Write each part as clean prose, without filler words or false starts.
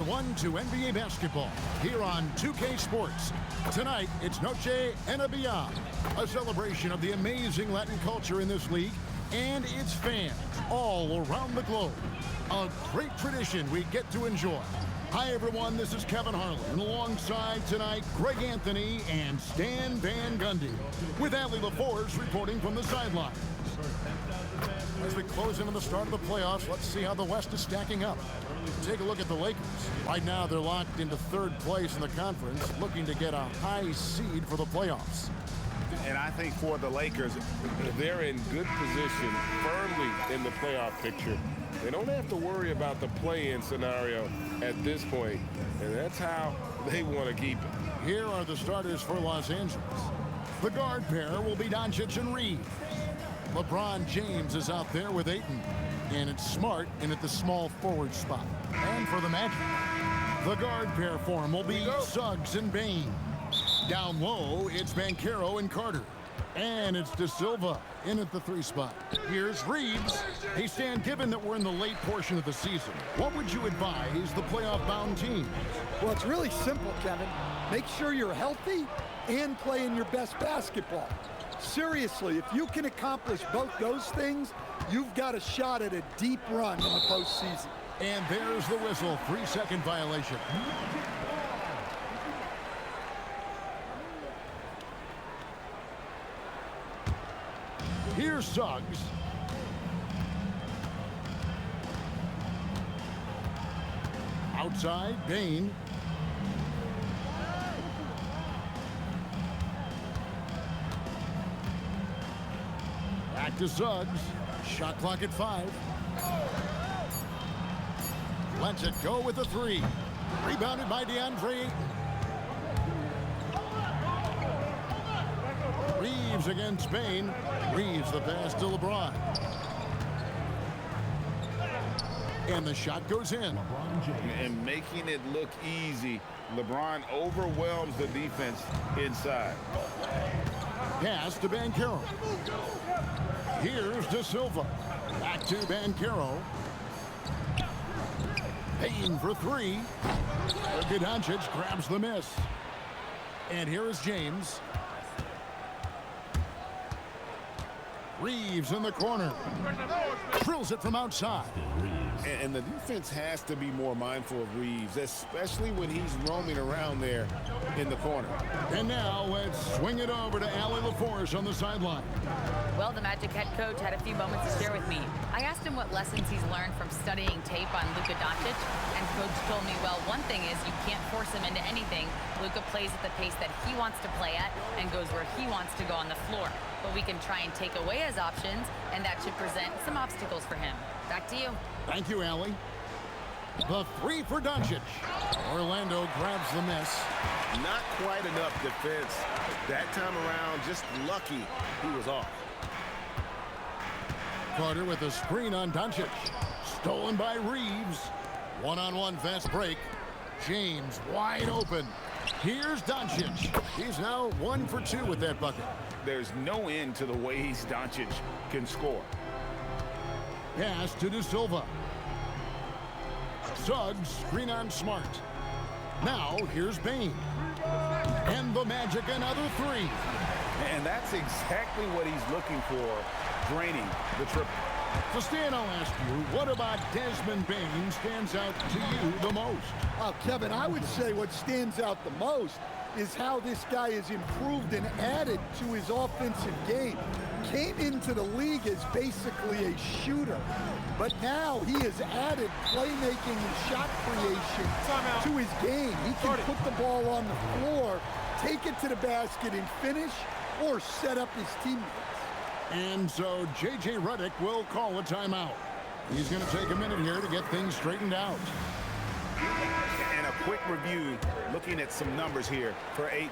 1 to NBA basketball here on 2K Sports. Tonight, it's Noche and a Beyond, a celebration of the amazing Latin culture in this league and its fans all around the globe. A great tradition we get to enjoy. Hi, everyone. This is Kevin Harlan, and alongside tonight, Greg Anthony and Stan Van Gundy, with Allie LaForge reporting from the sideline. As we close into the start of the playoffs, let's see how the West is stacking up. Take a look at the Lakers. Right now, they're locked into third place in the conference, looking to get a high seed for the playoffs. And I think for the Lakers, they're in good position, firmly in the playoff picture. They don't have to worry about the play-in scenario at this point, and that's how they want to keep it. Here are the starters for Los Angeles. The guard pair will be Doncic and Reeves. LeBron James is out there with Ayton, and it's Smart in at the small forward spot. And for the Magic, the guard pair form will be Suggs and Bane. Down low, it's Banchero and Carter. And it's De Silva in at the 3 spot. Here's Reeves. Hey, Stan, given that we're in the late portion of the season, what would you advise the playoff-bound team? Well, it's really simple, Kevin. Make sure you're healthy and playing your best basketball. Seriously, if you can accomplish both those things, you've got a shot at a deep run in the postseason. And there's the whistle, 3-second violation. Here's Suggs. Outside, Bane. Back to Suggs. Shot clock at 5. Lets it go with the 3. Rebounded by DeAndre Ayton. Reeves against Bane. Reeves the pass to LeBron. And the shot goes in. And making it look easy, LeBron overwhelms the defense inside. Pass to Banchero. Here's De Silva. Back to Banchero. Payne for 3. Doncic grabs the miss. And here is James. Reeves in the corner. Drills it from outside. And the defense has to be more mindful of Reeves, especially when he's roaming around there in the corner. And now let's swing it over to Allie LaForge on the sideline. Well, the Magic head coach had a few moments to share with me. I asked him what lessons he's learned from studying tape on Luka Doncic, and coach told me, well, one thing is you can't force him into anything. Luka plays at the pace that he wants to play at and goes where he wants to go on the floor. But we can try and take away his options, and that should present some obstacles for him. Back to you. Thank you, Allie. The 3 for Doncic. Orlando grabs the miss. Not quite enough defense. That time around, just lucky he was off. Carter with a screen on Doncic. Stolen by Reeves. One-on-one fast break. James wide open. Here's Doncic. He's now 1 for 2 with that bucket. There's no end to the ways Doncic can score. Pass to De Silva. Suggs, screen on Smart. Now, here's Bane. And the Magic, another 3. And that's exactly what he's looking for, draining the triple. So, Stan, I'll ask you, what about Desmond Bane stands out to you the most? Kevin, I would say what stands out the most is how this guy has improved and added to his offensive game. Came into the league as basically a shooter, but now he has added playmaking and shot creation to his game. He can put the ball on the floor, take it to the basket and finish, or set up his teammates. And so J.J. Redick will call a timeout. He's going to take a minute here to get things straightened out. And a quick review, looking at some numbers here for Ayton.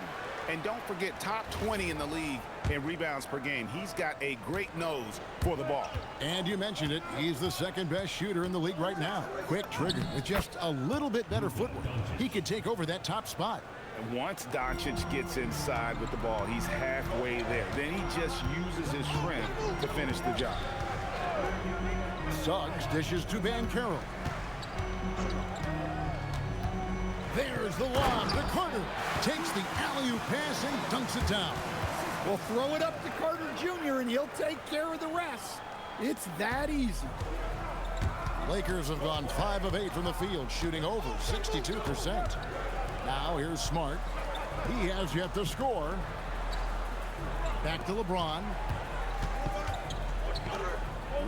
And don't forget, top 20 in the league in rebounds per game. He's got a great nose for the ball. And you mentioned it, he's the second best shooter in the league right now. Quick trigger with just a little bit better footwork. He could take over that top spot. And once Doncic gets inside with the ball, he's halfway there. Then he just uses his strength to finish the job. Suggs dishes to Banchero. There's the lob to Carter. Takes the alley-oop pass and dunks it down. Well, throw it up to Carter Jr. and he'll take care of the rest. It's that easy. Lakers have gone 5 of 8 from the field, shooting over 62%. Now here's Smart. He has yet to score. Back to LeBron.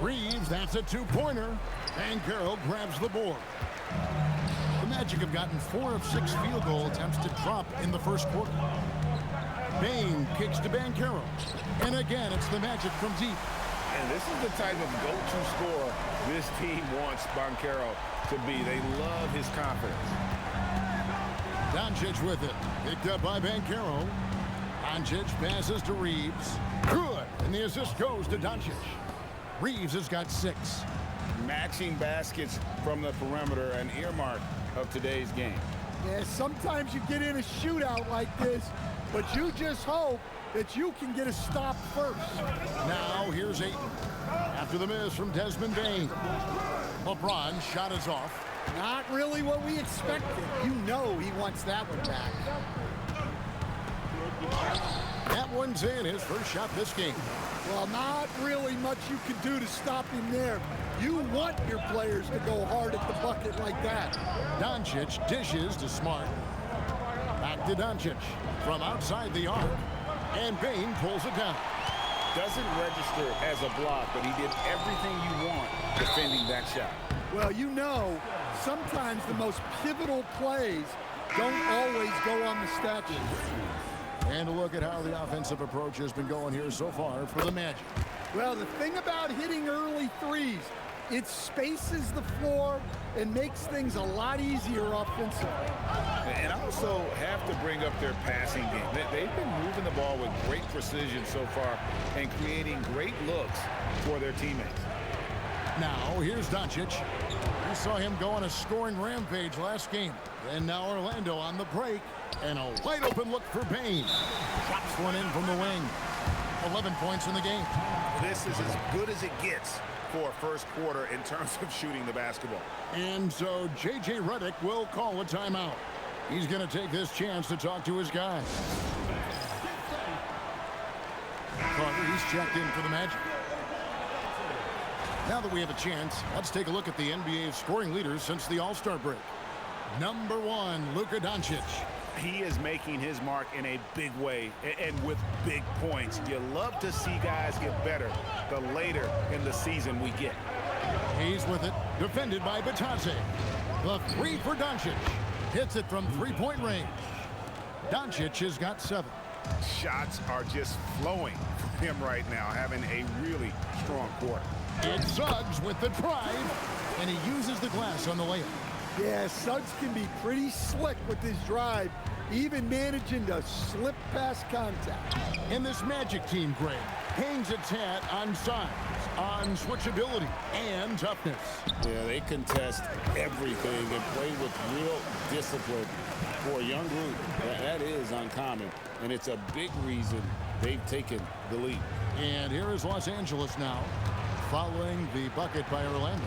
Reeves, that's a two-pointer. Banchero grabs the board. The Magic have gotten 4 of 6 field goal attempts to drop in the first quarter. Bain kicks to Banchero. And again, it's the Magic from deep. And this is the type of go-to scorer this team wants Banchero to be. They love his confidence. Doncic with it. Picked up by Banchero. Doncic passes to Reeves. Good. And the assist goes to Doncic. Reeves has got 6. Matching baskets from the perimeter, an earmark of today's game. Yeah, sometimes you get in a shootout like this, but you just hope that you can get a stop first. Now here's Ayton. After the miss from Desmond Bain. LeBron's shot is off. Not really what we expected. You know he wants that one back. That one's in, his first shot this game. Well, not really much you can do to stop him there. You want your players to go hard at the bucket like that. Doncic dishes to Smart. Back to Doncic from outside the arc. And Bain pulls it down. Doesn't register as a block, but he did everything you want defending that shot. Well, you know, sometimes the most pivotal plays don't always go on the stat sheet. And a look at how the offensive approach has been going here so far for the Magic. Well, the thing about hitting early threes, it spaces the floor and makes things a lot easier offensively. And also have to bring up their passing game. They've been moving the ball with great precision so far and creating great looks for their teammates. Now, here's Doncic. We saw him go on a scoring rampage last game. And now Orlando on the break. And a wide open look for Bain. Drops one in from the wing. 11 points in the game. This is as good as it gets for first quarter in terms of shooting the basketball. And so J.J. Redick will call a timeout. He's going to take this chance to talk to his guys. Carter, he's checked in for the Magic. Now that we have a chance, let's take a look at the NBA's scoring leaders since the All-Star break. Number 1, Luka Doncic. He is making his mark in a big way and with big points. You love to see guys get better the later in the season we get. He's with it, defended by Batadze. The 3 for Doncic. Hits it from three-point range. Doncic has got 7. Shots are just flowing for him right now, having a really strong quarter. It's Suggs with the drive, and he uses the glass on the layup. Yeah, Suggs can be pretty slick with his drive, even managing to slip past contact. And this Magic team, Greg, hangs its hat on size, on switchability, and toughness. Yeah, they contest everything and play with real discipline. For a young group, that is uncommon, and it's a big reason they've taken the lead. And here is Los Angeles now, following the bucket by Orlando.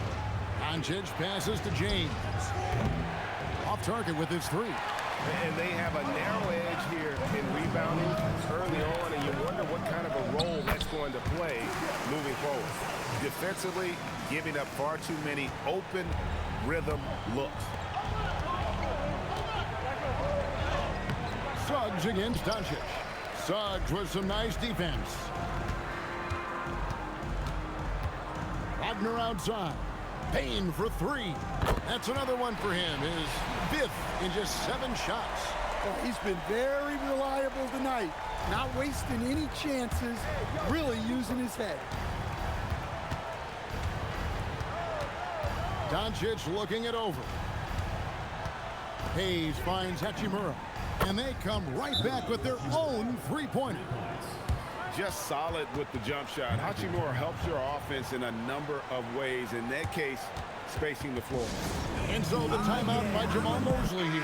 Doncic passes to James. Off target with his 3. And they have a narrow edge here in rebounding early on, and you wonder what kind of a role that's going to play moving forward. Defensively, giving up far too many open rhythm looks. Suggs against Doncic. Suggs with some nice defense. Wagner outside. Payne for 3. That's another one for him. His 5th in just 7 shots. Well, he's been very reliable tonight. Not wasting any chances, really using his head. Doncic looking it over. Hayes finds Hachimura. And they come right back with their own 3-pointer. Just solid with the jump shot. Hachimura helps your offense in a number of ways. In that case, spacing the floor. And so the timeout by Jamal Mosley here.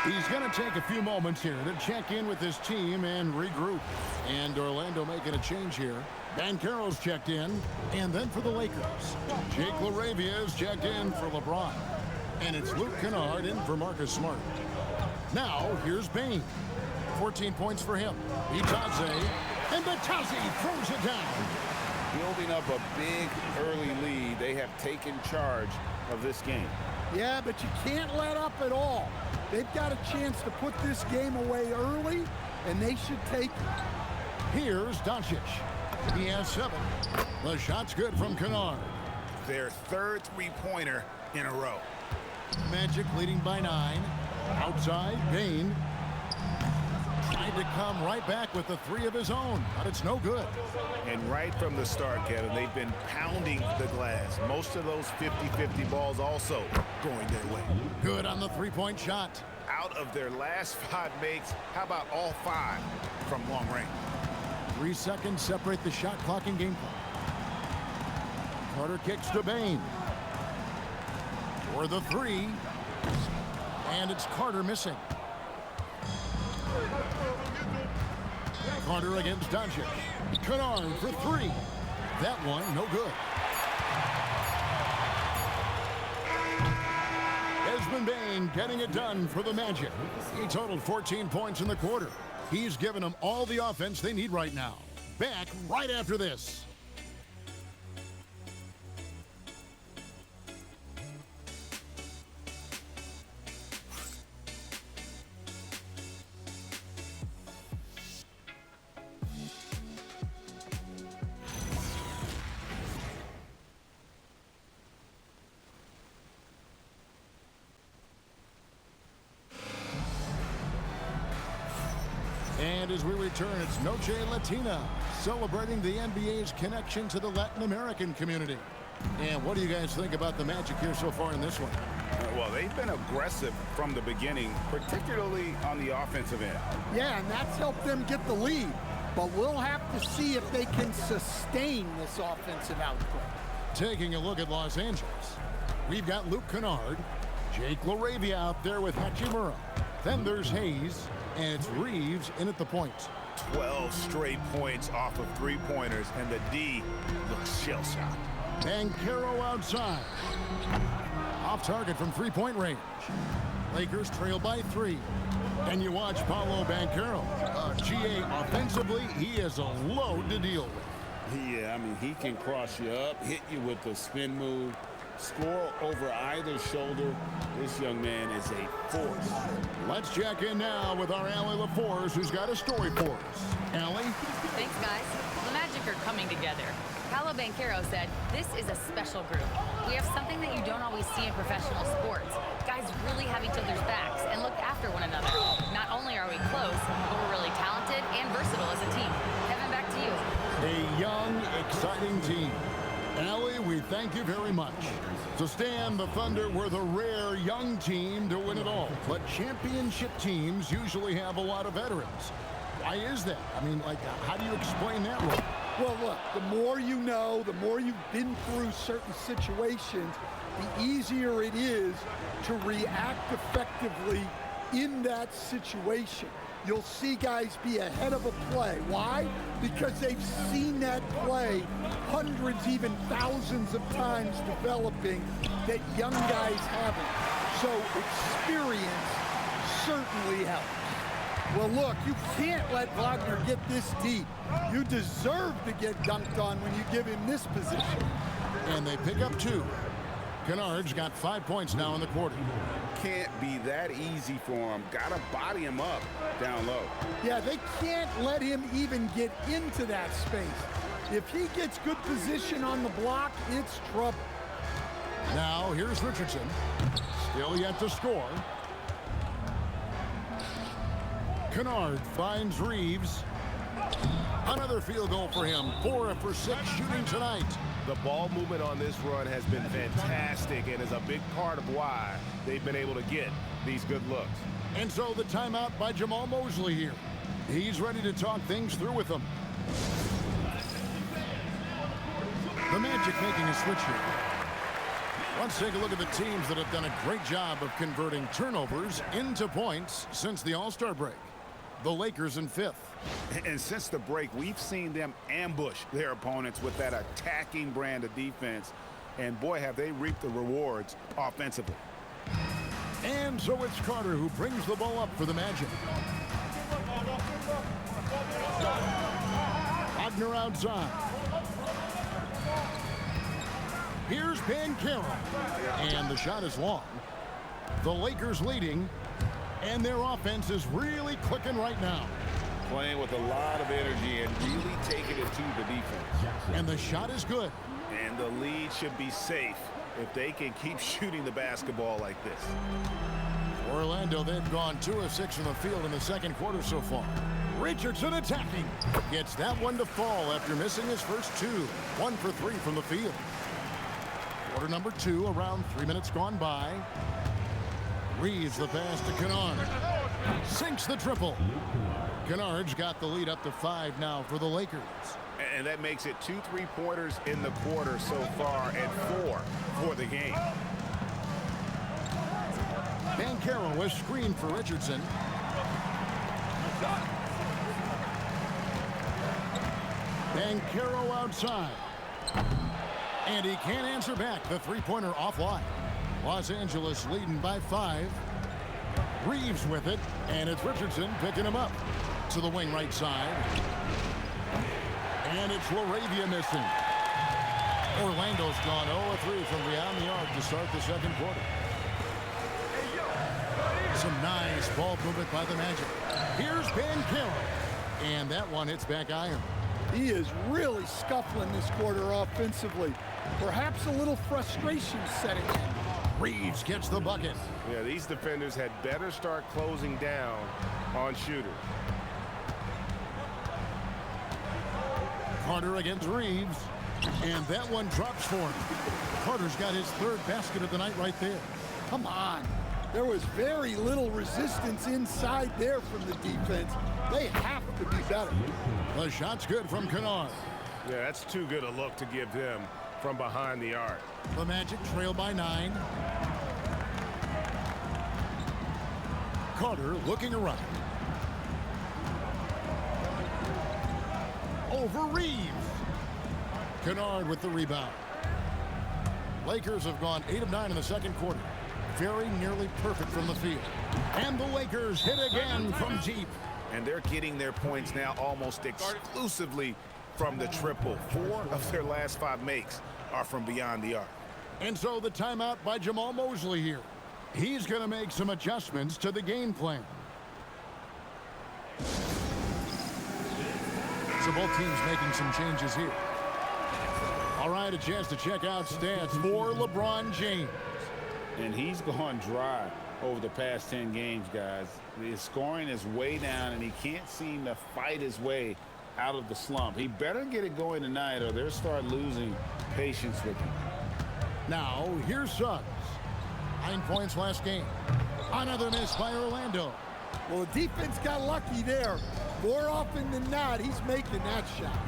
He's going to take a few moments here to check in with his team and regroup. And Orlando making a change here. Banchero's checked in. And then for the Lakers, Jake LaRavia is checked in for LeBron. And it's Luke Kennard in for Marcus Smart. Now, here's Bain. 14 points for him. Itaze, and Itaze throws it down. Building up a big early lead, they have taken charge of this game. Yeah, but you can't let up at all. They've got a chance to put this game away early, and they should take it. Here's Doncic. He has 7. The shot's good from Kennard. Their third three-pointer in a row. Magic leading by 9. Outside, Bain. Tried to come right back with the 3 of his own, but it's no good. And right from the start, Kevin, they've been pounding the glass. Most of those 50-50 balls also going their way. Good on the 3-point shot. Out of their last 5 makes, how about all 5 from long range? 3 seconds separate the shot clock and game clock. Carter kicks to Bain. For the 3. And it's Carter missing. Carter against Doncic. Kennard for 3. That one, no good. Desmond Bain getting it done for the Magic. He totaled 14 points in the quarter. He's given them all the offense they need right now. Back right after this. And as we return, it's Noche Latina, celebrating the NBA's connection to the Latin American community. And what do you guys think about the Magic here so far in this one? Well, they've been aggressive from the beginning, particularly on the offensive end. Yeah, and that's helped them get the lead. But we'll have to see if they can sustain this offensive output. Taking a look at Los Angeles, we've got Luke Kennard, Jake LaRavia out there with Hachimura. Then there's Hayes, and it's Reeves in at the point. 12 straight points off of three-pointers, and the D looks shell-shocked. Banchero outside. Off target from three-point range. Lakers trail by 3. And you watch Paolo Banchero. GA offensively, he is a load to deal with. Yeah, I mean, he can cross you up, hit you with the spin move, score over either shoulder. This young man is a force. Let's check in now with our Allie LaForce, who's got a story for us. Allie? Thanks, guys. The Magic are coming together. Paolo Banchero said, "This is a special group. We have something that you don't always see in professional sports. Guys really have each other's backs and look after one another. Not only are we close, but we're really talented and versatile as a team." Kevin, back to you. A young, exciting team. Allie, we thank you very much. So Stan, the Thunder were the rare young team to win it all. But championship teams usually have a lot of veterans. Why is that? I mean, like, how do you explain that role? Well, look, the more you know, the more you've been through certain situations, the easier it is to react effectively in that situation. You'll see guys be ahead of a play. Why? Because they've seen that play hundreds, even thousands of times developing that young guys haven't. So experience certainly helps. Well, look, you can't let Wagner get this deep. You deserve to get dunked on when you give him this position. And they pick up 2. Kennard's got 5 points now in the quarter. Can't be that easy for him. Gotta body him up down low. Yeah, they can't let him even get into that space. If he gets good position on the block, it's trouble. Now, here's Richardson. Still yet to score. Kennard finds Reeves. Another field goal for him. 4 for 6 shooting tonight. The ball movement on this run has been fantastic and is a big part of why they've been able to get these good looks. And so the timeout by Jamal Mosley here. He's ready to talk things through with them. The Magic making a switch here. Let's take a look at the teams that have done a great job of converting turnovers into points since the All-Star break. The Lakers in 5th. And since the break, we've seen them ambush their opponents with that attacking brand of defense. And boy, have they reaped the rewards offensively. And so it's Carter who brings the ball up for the Magic. Wagner outside. Here's Bancaro. And the shot is long. The Lakers leading. And their offense is really clicking right now. Playing with a lot of energy and really taking it to the defense. And the shot is good. And the lead should be safe if they can keep shooting the basketball like this. Orlando, they've gone 2 of 6 from the field in the second quarter so far. Richardson attacking. Gets that one to fall after missing his first 2. 1 for 3 from the field. Quarter number 2, around 3 minutes gone by. Reeves the pass to Kennard. Sinks the triple. Kennard's got the lead up to 5 now for the Lakers. And that makes it 2 3-pointers in the quarter so far and 4 for the game. Bancaro was screened for Richardson. Bancaro outside. And he can't answer back. The three-pointer offline. Los Angeles leading by 5. Reeves with it, and it's Richardson picking him up. To the wing right side. And it's LaRavia missing. Orlando's gone 0-3 from beyond the arc to start the second quarter. Some nice ball movement by the Magic. Here's Bancaro. And that one hits back iron. He is really scuffling this quarter offensively. Perhaps a little frustration setting in. Reeves gets the bucket. Yeah, these defenders had better start closing down on shooters. Carter against Reeves. And that one drops for him. Carter's got his 3rd basket of the night right there. Come on. There was very little resistance inside there from the defense. They have to be better. The shot's good from Kennard. Yeah, that's too good a look to give them from behind the arc. The Magic trail by 9. Carter looking around. Over Reeves. Kennard with the rebound. Lakers have gone 8 of 9 in the second quarter. Very nearly perfect from the field. And the Lakers hit again from deep. And they're getting their points now almost exclusively from the triple. 4 of their last 5 makes are from beyond the arc. And so the timeout by Jamal Mosley here. He's going to make some adjustments to the game plan. So both teams making some changes here. All right, a chance to check out stats for LeBron James. And he's gone dry over the past 10 games, guys. His scoring is way down, and he can't seem to fight his way out of the slump. He better get it going tonight, or they'll start losing patience with him. Now, here's Suggs. 9 points last game. Another miss by Orlando. Well, the defense got lucky there. More often than not, he's making that shot.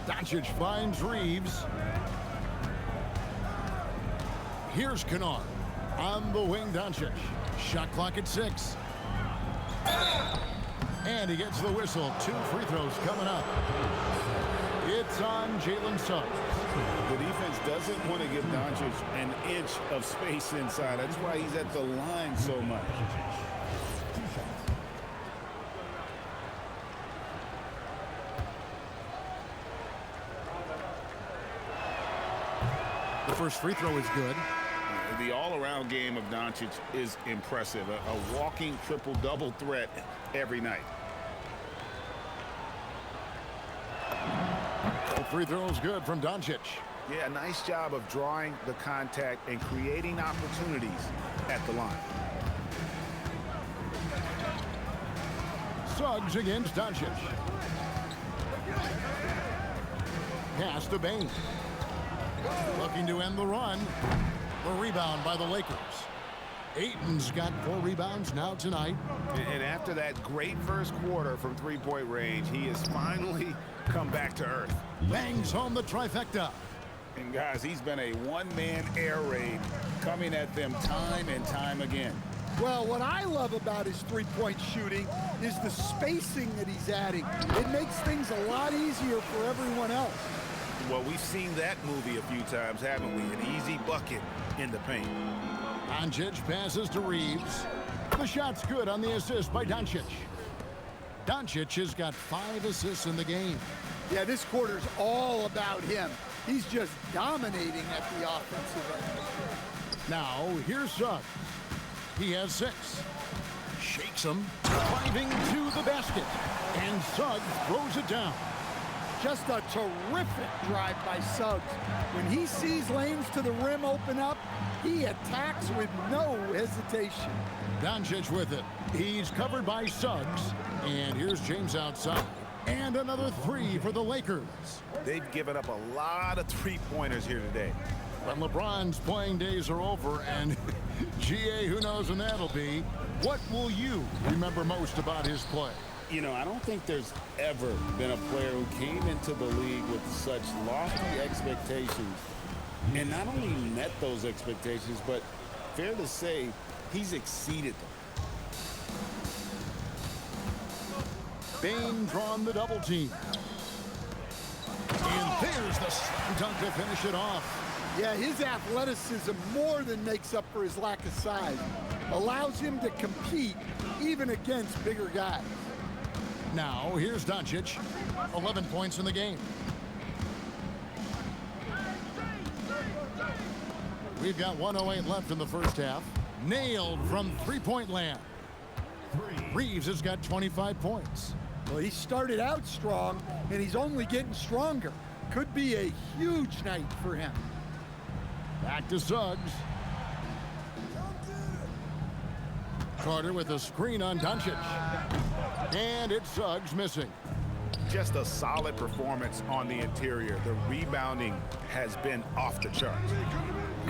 Doncic finds Reeves. Here's Kennard. On the wing, Doncic. Shot clock at 6. And he gets the whistle. 2 free throws coming up. It's on Jalen Suggs. The defense doesn't want to give Doncic an inch of space inside. That's why he's at the line so much. The first free throw is good. The all-around game of Doncic is impressive. A walking triple-double threat every night. The free throw is good from Doncic. Yeah, nice job of drawing the contact and creating opportunities at the line. Suggs against Doncic. Pass to Bain. Looking to end the run. The rebound by the Lakers. Ayton's got 4 rebounds now tonight. And after that great first quarter from three-point range, he has finally come back to earth. Bangs home the trifecta. And guys, he's been a one-man air raid coming at them time and time again. Well, what I love about his three-point shooting is the spacing that he's adding. It makes things a lot easier for everyone else. Well, we've seen that movie a few times, haven't we? An easy bucket in the paint. Doncic passes to Reeves. The shot's good on the assist by Doncic. Doncic has got 5 assists in the game. Yeah, this quarter's all about him. He's just dominating at the offensive end. Now, here's Suggs. He has 6. Shakes him, driving to the basket. And Suggs throws it down. Just a terrific drive by Suggs. When he sees lanes to the rim open up, he attacks with no hesitation. Doncic with it. He's covered by Suggs. And here's James outside. And another 3 for the Lakers. They've given up a lot of three-pointers here today. But LeBron's playing days are over, and GA, who knows when that'll be. What will you remember most about his play? You know, I don't think there's ever been a player who came into the league with such lofty expectations and not only met those expectations, but fair to say, he's exceeded them. Bain drawn the double team. And there's the slam dunk to finish it off. Yeah, his athleticism more than makes up for his lack of size. Allows him to compete even against bigger guys. Now, here's Doncic. 11 points in the game. We've got 1:08 left in the first half. Nailed from three-point land. Reeves has got 25 points. Well, he started out strong, and he's only getting stronger. Could be a huge night for him. Back to Suggs. Carter with a screen on Doncic. And it's Suggs missing. Just a solid performance on the interior. The rebounding has been off the charts.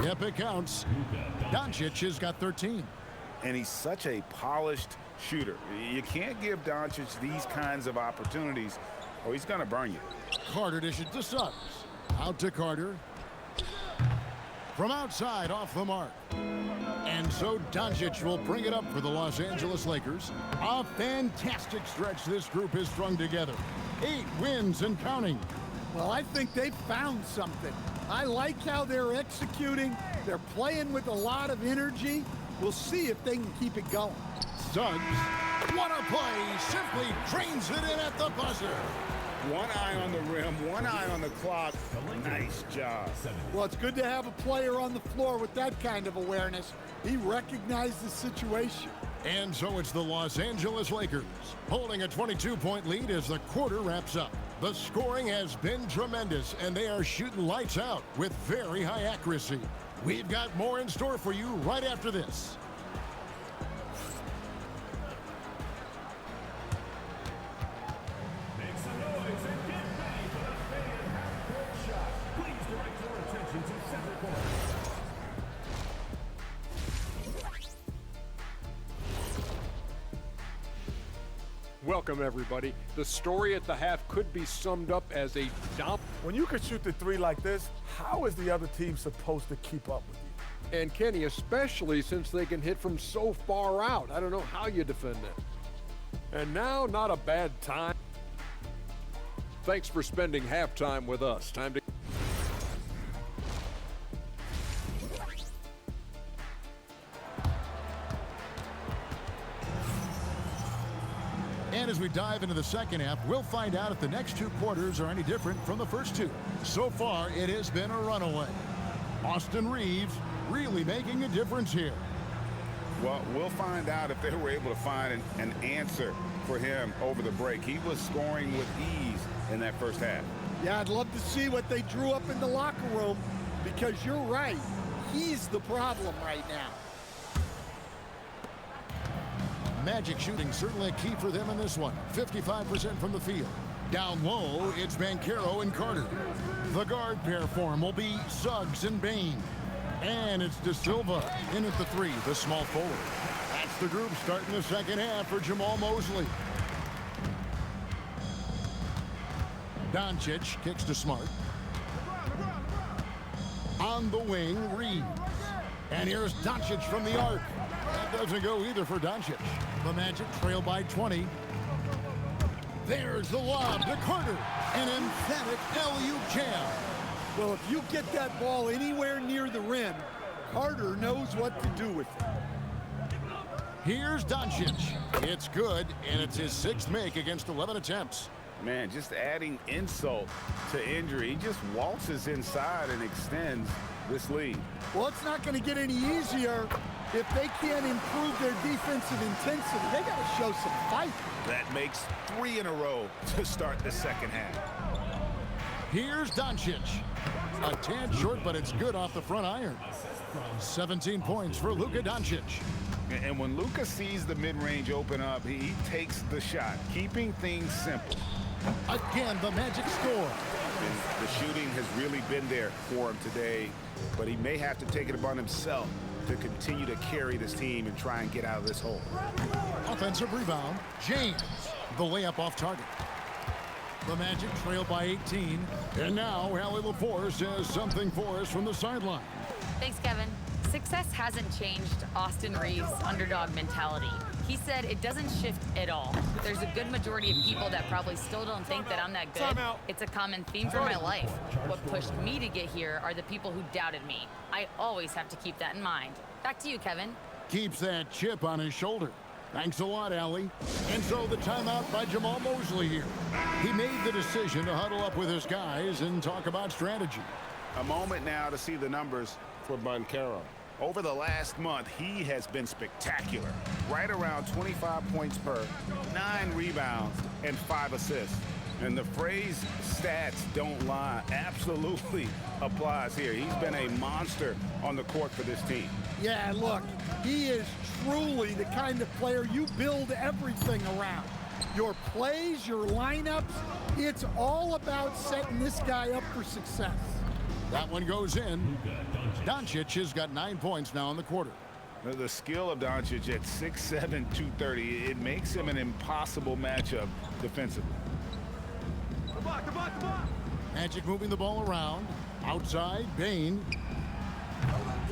Yep, it counts. Doncic has got 13. And he's such a polished shooter. You can't give Doncic these kinds of opportunities or he's going to burn you. Carter dishes to Suggs. Out to Carter. From outside, off the mark. And so Doncic will bring it up for the Los Angeles Lakers. A fantastic stretch this group has strung together. 8 wins and counting. Well, I think they've found something. I like how they're executing. They're playing with a lot of energy. We'll see if they can keep it going. Suggs, what a play, simply drains it in at the buzzer. One eye on the rim, one eye on the clock. Nice job. Well, it's good to have a player on the floor with that kind of awareness. He recognized the situation. And so it's the Los Angeles Lakers holding a 22-point lead as the quarter wraps up. The scoring has been tremendous, and they are shooting lights out with very high accuracy. We've got more in store for you right after this. Welcome, everybody. The story at the half could be summed up as a dump. When you can shoot the three like this, how is the other team supposed to keep up with you? And Kenny, especially since they can hit from so far out. I don't know how you defend that. And now, not a bad time. Thanks for spending halftime with us. Time to... And as we dive into the second half, we'll find out if the next 2 quarters are any different from the first 2. So far, it has been a runaway. Austin Reeves really making a difference here. Well, we'll find out if they were able to find an answer for him over the break. He was scoring with ease in that first half. Yeah, I'd love to see what they drew up in the locker room because you're right. He's the problem right now. Magic shooting certainly a key for them in this one. 55% from the field. Down low, it's Banchero and Carter. The guard pair form will be Suggs and Bain. And it's De Silva in at the 3, the small forward. That's the group starting the second half for Jamal Mosley. Doncic kicks to Smart. On the wing, Reeves. And here's Doncic from the arc. That doesn't go either for Doncic. The Magic trail by 20. There's the lob to Carter. An emphatic LU jam. Well, if you get that ball anywhere near the rim, Carter knows what to do with it. Here's Doncic. It's good, and it's his 6th make against 11 attempts. Man, just adding insult to injury. He just waltzes inside and extends this lead. Well, it's not going to get any easier if they can't improve their defensive intensity. They got to show some fight. That makes 3 in a row to start the second half. Here's Doncic. A tad short, but it's good off the front iron. 17 points for Luka Doncic. And when Luka sees the mid-range open up, he takes the shot, keeping things simple. Again, the Magic score. And the shooting has really been there for him today, but he may have to take it upon himself to continue to carry this team and try and get out of this hole. Offensive rebound. James. The layup off target. The Magic trail by 18. And now Allie LaForce has something for us from the sideline. Thanks, Kevin. Success hasn't changed Austin Reeves' underdog mentality. He said it doesn't shift at all. There's a good majority of people that probably still don't think that I'm that good. It's a common theme for my life. What pushed me to get here are the people who doubted me. I always have to keep that in mind. Back to you, Kevin. Keeps that chip on his shoulder. Thanks a lot, Allie. And so the timeout by Jamal Mosley here. He made the decision to huddle up with his guys and talk about strategy. A moment now to see the numbers For Banchero. over the last month. He has been spectacular. Right around 25 points per, 9 rebounds, and 5 assists. And the phrase stats don't lie absolutely applies here. He's been a monster on the court for this team. Yeah, look, he is truly the kind of player you build everything around. Your plays, your lineups, it's all about setting this guy up for success. That one goes in. Doncic has got 9 points now in the quarter. The skill of Doncic at 6'7", 230, it makes him an impossible matchup defensively. Magic moving the ball around. Outside, Bane.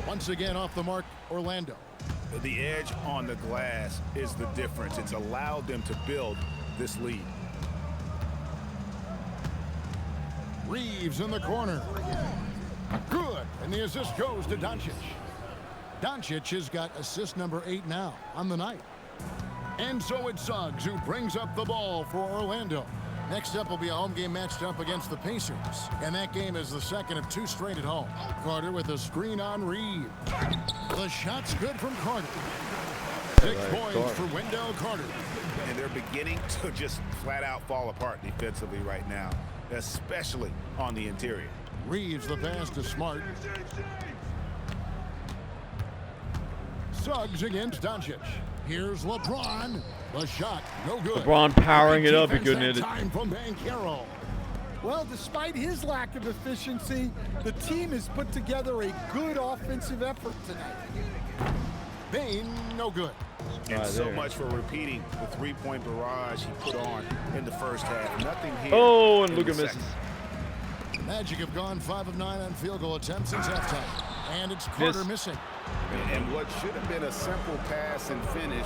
Once again off the mark, Orlando. The edge on the glass is the difference. It's allowed them to build this lead. Reeves in the corner. Good, and the assist goes to Doncic. Doncic has got assist number 8 now on the night. And so it's Suggs who brings up the ball for Orlando. Next up will be a home game matched up against the Pacers. And that game is the second of 2 straight at home. Carter with a screen on Reeves. The shot's good from Carter. 6 points for Wendell Carter. And they're beginning to just flat out fall apart defensively right now, especially on the interior. Reeves the pass to Smart. Suggs against Doncic. Here's LeBron. The shot, no good. LeBron powering it up. He couldn't hit it. Time from Banchero. Well, despite his lack of efficiency, the team has put together a good offensive effort tonight. Bane, no good. And so much for repeating the 3-point barrage he put on in the first half. Nothing here. Oh, and Luka misses. Magic have gone 5 of 9 on field goal attempts since halftime. And it's Carter missing. And what should have been a simple pass and finish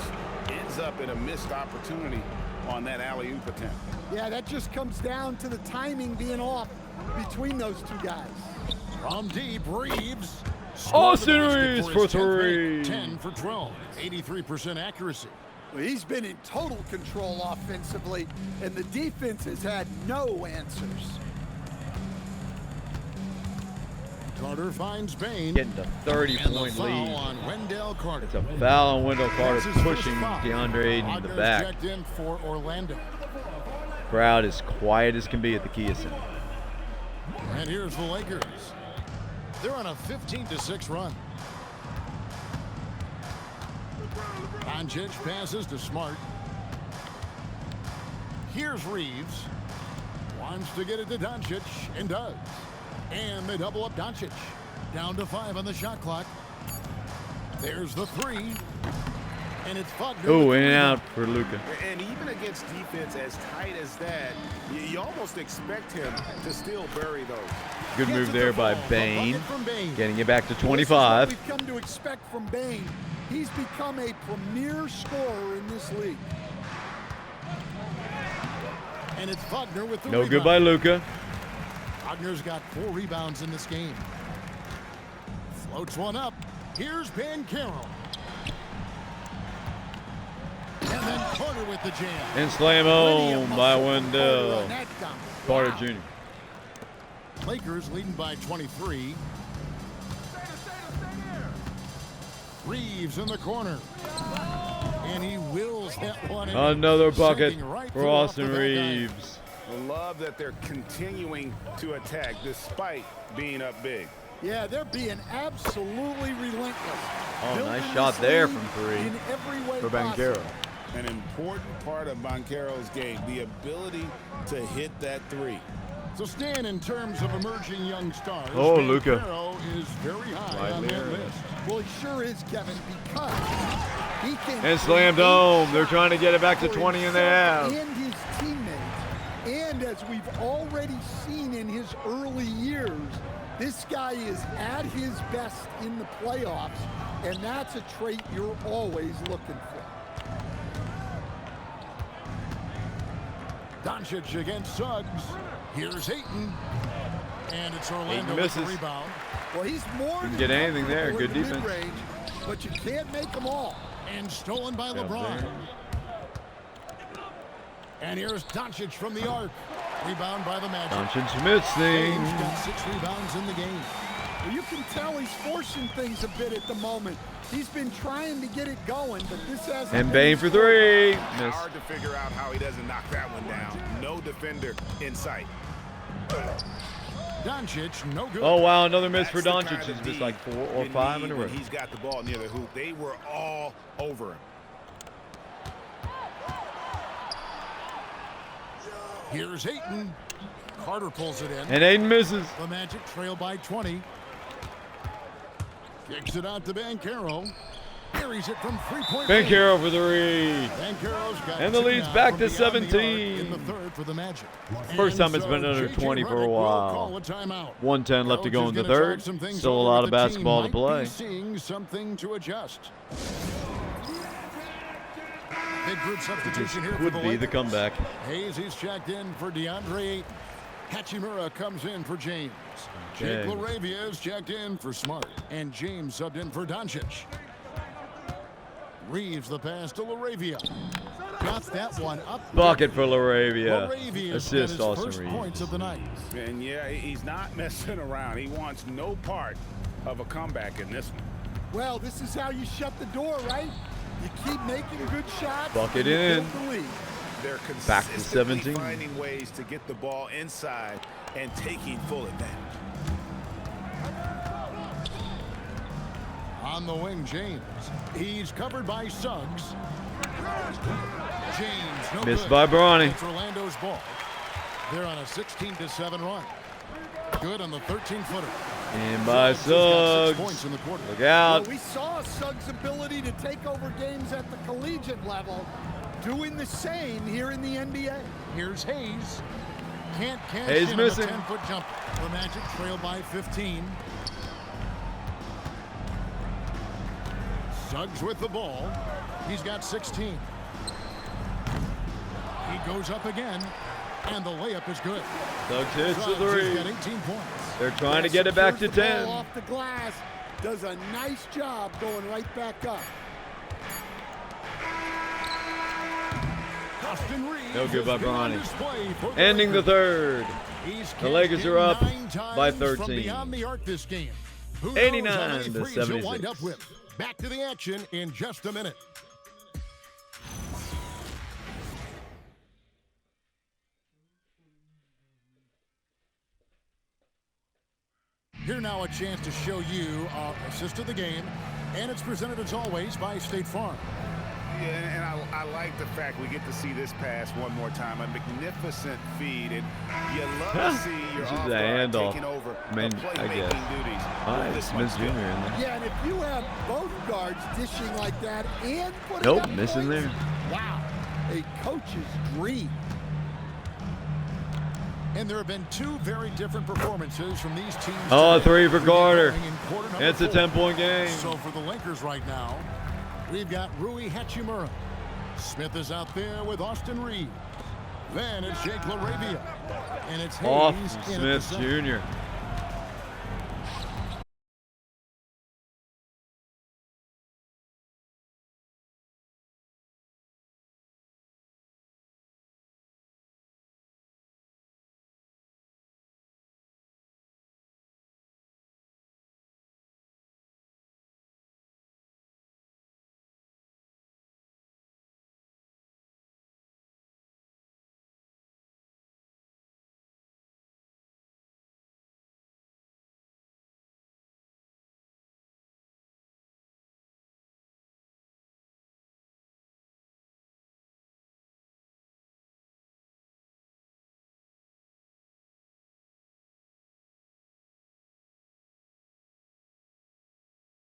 ends up in a missed opportunity on that alley-oop attempt. Yeah, that just comes down to the timing being off between those two guys. From deep, Reeves. Austin Reeves for 3. 10 for 12. 83% accuracy. Well, he's been in total control offensively, and the defense has had no answers. Carter finds Bane. Getting the 30-point lead. On Wendell Carter. It's a foul on Wendell Carter, That's his pushing first foul. DeAndre Ayton in the back. Checked in for Orlando. Crowd as quiet as can be at the Kia Center. And here's the Lakers. They're on a 15-6 run. Doncic passes to Smart. Here's Reeves. Wants to get it to Doncic, and does. And they double up Doncic. Down to 5 on the shot clock. There's the 3. And it's Faulkner. Oh, in and out for Luka. And even against defense as tight as that, you almost expect him to still bury those. Good move there by Bane. Getting it back to 25. This is what we've come to expect from Bane. He's become a premier scorer in this league. And it's Faulkner with the No rebound. good by Luka. Faulkner's got 4 rebounds in this game. Floats one up. Here's Banchero. And then Carter with the jam. And slam home by Wendell. Carter Jr. Lakers leading by 23. Reeves in the corner. And he wills that one in. Another bucket right for Austin Reeves. I love that they're continuing to attack despite being up big. Yeah, they're being absolutely relentless. Oh, Building nice shot this there lead from three in every way for possible. Banchero. An important part of Banchero's game, the ability to hit that three. So Stan, in terms of emerging young stars, Oh, Luka. Banchero is very high on that list. Well, he sure is, Kevin, because he can. And slammed home. They're trying to get it back to 20, and they have. And his teammates. And as we've already seen in his early years, this guy is at his best in the playoffs, and that's a trait you're always looking for. Doncic against Suggs. Here's Ayton. And it's Orlando with the misses. rebound. Well, he's more Didn't than get anything there. comfortable Good in the defense. mid-range, but you can't make them all. And stolen by LeBron. there. And here's Doncic from the arc. Rebound by the Magic. Doncic Smith's thing. He's got 6 rebounds in the game. Well, you can tell he's forcing things a bit at the moment. He's been trying to get it going, but this hasn't. And been Bane for three. Miss. Hard to figure out how he doesn't knock that one down. No defender in sight. Doncic, no good. Oh, wow. Another miss for That's the Doncic. kind of He's missed D like 4 or you 5 need in a when row. He's got the ball near the hoop. They were all over him. Here's Ayton. Carter pulls it in. And Aiden misses. The Magic trail by 20. Kicks it out to Banchero. Carries it from three-point range. Banchero for three. Banchero's got And the 2 lead's now back from to beyond the arc 17. in the third for the Magic. First And time it's been so under JJ 20 for a Redick will while. call a timeout. 1:10 left to go Coach in is the gonna third. talk some things Still a over lot with of the team. basketball to Might play. be seeing something to adjust. Big group substitution here for Would the be the Lakers. comeback. Hayes, he's checked in for DeAndre Ayton. Hachimura comes in for James. Jake Okay. LaRavia is checked in for Smart. And James subbed in for Doncic. Reeves the pass to LaRavia. Got that one up. Bucket for LaRavia. LaRavia's Assist got his Austin first Reeves. points of the night. And yeah, he's not messing around. He wants no part of a comeback in this one. Well, this is how you shut the door, right? You keep making good shots. Bucket and you in. build the lead. They're Back to consistently 17. finding ways to get the ball inside and taking full advantage. On the wing, James. He's covered by Suggs. James, no Missed good. by Bronny. It's Orlando's ball. They're on a 16-7 run. Good on the 13-footer. And by Suggs has got 6 Suggs. points in the quarter. Look out. Well, we saw Suggs' ability to take over games at the collegiate level, doing the same here in the NBA. Here's Hayes. Can't cash Hayes in missing. on a 10-foot jump. The Magic trail by 15. Suggs with the ball. He's got 16. He goes up again, and the layup is good. Suggs hits the Suggs has three. got 18 points. They're trying to get it back to Secures the 10. ball off the glass. Does a nice job going right back up. Austin Reeves No good by has been on Bronny. display for the Ending the Lakers. third. He's The Lakers cashed are in up 9 by times 13. From beyond the arc this game. Who knows 89 how many to threes he'll 76. wind up with. Back to the action in just a minute. Here now a chance to show you our assist of the game, and it's presented as always by State Farm. Yeah, and I like the fact we get to see this pass one more time. A magnificent feed, and you love to see your This is off a guard handoff. taking over I mean, the I playmaking guess. duties. All with right, this Smith much Jr. skill. in there. Yeah, and if you have both guards dishing like that and putting Nope, up missing points, there. wow, a coach's dream. And there have been 2 very different performances from these teams. Oh, today. 3 for We get Carter. going in quarter number It's a 4. 10-point game. So for the Lakers right now, we've got Rui Hachimura. Smith is out there with Austin Reeves. Then it's Jake LaRavia. And it's Hayes Off in at the Smith center. Jr.